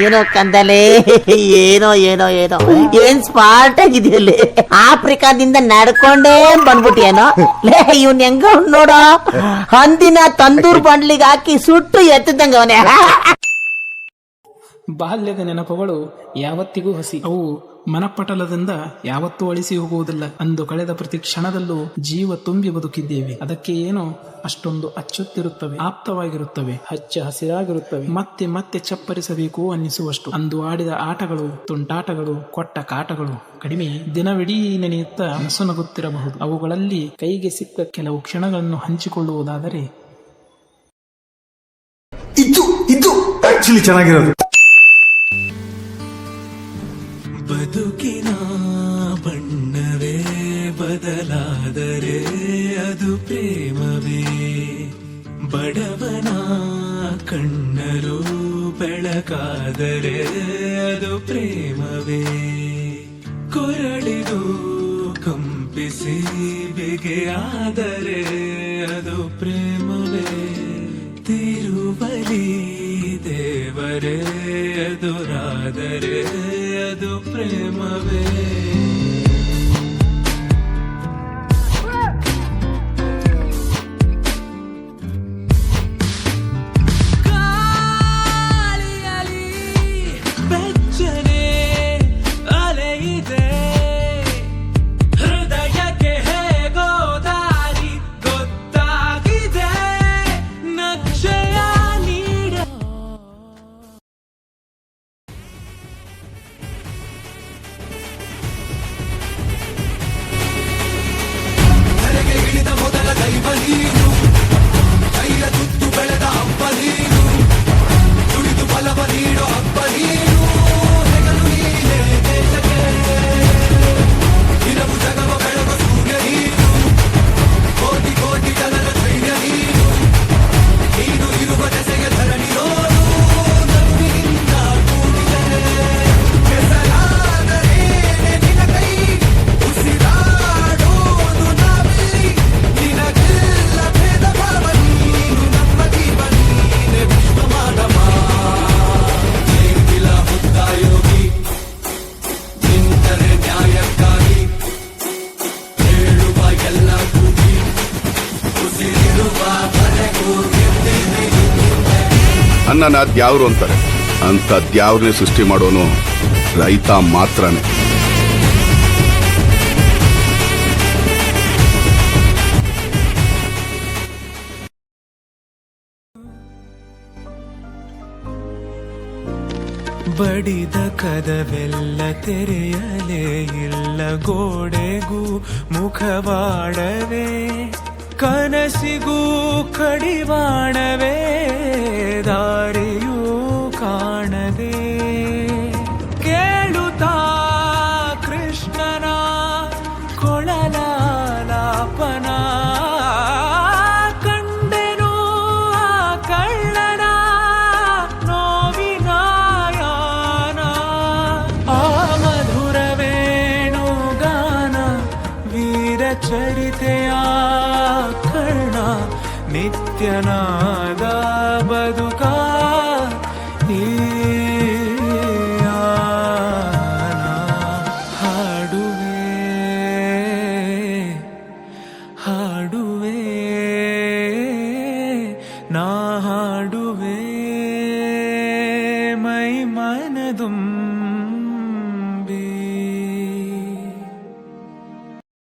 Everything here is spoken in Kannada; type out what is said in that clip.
ಏನೋ ಕಂದಲೆ, ಏನೋ ಏನೋ ಏನೋ ಏನ್ ಸ್ಮಾರ್ಟ್ ಆಗಿದೆಯಲ್ಲಿ. ಆಫ್ರಿಕಾದಿಂದ ನಡ್ಕೊಂಡೇ ಬಂದ್ಬಿಟ್ಟಿಯೇನೋ ಲೇ. ಇವ್ನ್ ಹೆಂಗ ನೋಡೋ, ಹಂದಿನ ತಂದೂರ್ ಬಂಡ್ಲಿಗೆ ಹಾಕಿ ಸುಟ್ಟು ಎತ್ತದಂಗ ಅವನೇ. ಬಾಲ್ಯದ ನೆನಪುಗಳು ಯಾವತ್ತಿಗೂ ಹಸಿ, ಅವು ಮನಪಟಲದಿಂದ ಯಾವತ್ತೂ ಅಳಿಸಿ ಹೋಗುವುದಿಲ್ಲ. ಅಂದು ಕಳೆದ ಪ್ರತಿ ಕ್ಷಣದಲ್ಲೂ ಜೀವ ತುಂಬಿ ಬದುಕಿದ್ದೇವೆ. ಅದಕ್ಕೆ ಏನೋ ಅಷ್ಟೊಂದು ಅಚ್ಚೊತ್ತಿರುತ್ತವೆ, ಆಪ್ತವಾಗಿರುತ್ತವೆ, ಹಚ್ಚ ಹಸಿರಾಗಿರುತ್ತವೆ, ಮತ್ತೆ ಮತ್ತೆ ಚಪ್ಪರಿಸಬೇಕು ಅನ್ನಿಸುವಷ್ಟು. ಅಂದು ಆಡಿದ ಆಟಗಳು, ತುಂಟಾಟಗಳು, ಕೊಟ್ಟ ಕಾಟಗಳು ಕಡಿಮೆ, ದಿನವಿಡೀ ನೆನೆಯುತ್ತಾ ನಸುನಗುತ್ತಿರಬಹುದು. ಅವುಗಳಲ್ಲಿ ಕೈಗೆ ಸಿಕ್ಕ ಕೆಲವು ಕ್ಷಣಗಳನ್ನು ಹಂಚಿಕೊಳ್ಳುವುದಾದರೆ ಇದು ಆಕ್ಚುಲಿ ಚೆನ್ನಾಗಿರೋದು. ಬದುಕಿನ ಬಣ್ಣವೇ ಬದಲಾದರೆ ಅದು ಪ್ರೇಮವೇ. ಬಡವನ ಕಣ್ಣರು ಬೆಳಕಾದರೆ ಅದು ಪ್ರೇಮವೇ. ಕೊರಳಿದು ಕಂಪಿಸಿ ಬಿಗೆಯಾದರೆ ಅದು ಪ್ರೇಮವೇ. ತಿರುವಲಿ ದೇವರೇ ಎದುರಾದರೆ ಅದು ಪ್ರೇಮವೇ. ಗಾಳಿಯಲಿ ಬೆಚ್ಚನೆ ಅಲೆಯಿದೆ, ಹೃದಯಕ್ಕೆ ಹೇಗೋ ದಾರಿ ಗೊತ್ತಾಗಿದೆ. ನಕ್ಷೆಯ ನೀಡ ಇಳಿದ ಮೊದಲ ದೈವ ನೀನು, ಕೈಯ ತುತ್ತು ಬೆಳೆದ ಹಬ್ಬ ನೀನು, ದುಡಿದು ಬಲವ ನೀಡೋ ಹಬ್ಬ ನೀನು. ಹೆಗಲು ನೀನೆ ದೇಶಕ್ಕೆ, ದಿನವು ಜಗವ ಬೆಳಗು ಸೂರ್ಯ ನೀನು, ಕೋಟಿ ಕೋಟಿ ಜನರ ಧೈರ್ಯ ನೀನು. ನೀನು ಇರುವ ದೆಸೆಯ ಧರಣಿ ನೋಡು, ನಗುವಿನಿಂದ ಕೂಡಿದೆ. ಕೆಸರಾದರೇನೆ ನಿನ ಕೈ, ಉಸಿರಾಡೋದು ನಾವಿಲ್ಲಿ. ನಿನಗಿಲ್ಲ ಭೇದ ಭಾವ, ನೀನು ನಮ್ಮ ಜೀವ, ನೀನೆ ವಿಶ್ವ ಮಾನವ. ಜೈಲಿಲ ಹುದ್ದಾಯೋಗಿ, ನಿಂತರೆ ನ್ಯಾಯಕ್ಕಾಗಿ, ಹೇಳುವ ಎಲ್ಲ ಕೂಗಿ, ಉಸಿರಿರುವ ಕರೆಗೂ ಗೆದ್ದಿದೆ. ಅನ್ನನ ದ್ಯಾವ್ರು ಅಂತಾರೆ, ಅಂತ ದ್ಯಾವ್ರನ್ನೇ ಸೃಷ್ಟಿ ಮಾಡೋನು ರೈತ ಮಾತ್ರನೇ. ಬಡಿದ ಕದವೆಲ್ಲ ತೆರೆಯಲೇ ಇಲ್ಲ, ಗೋಡೆಗೂ ಮುಖವಾಡವೇ, ಕನಸಿಗೂ ಕಡಿವಾಣವೇ, ದಾರಿಯೂ ಕಾಣದೆ. ಕೇಳುತ್ತಾ ಕೃಷ್ಣನ ಕೊಳಲಾಲಾಪನ, ಕಂಡೆನು ಆ ಕಳ್ಳನ ನೋವಿನ ಯಾನ. ಆ ಮಧುರವೇಣು ಗಾನ, ವೀರ ಚರಿತೆಯ ಕರ್ಣ, ನಿತ್ಯನಾದ ಬದುಕ ಈ ಯಾನ. ಹಾಡುವೆ ಹಾಡುವೆ ನಾ ಹಾಡುವೆ.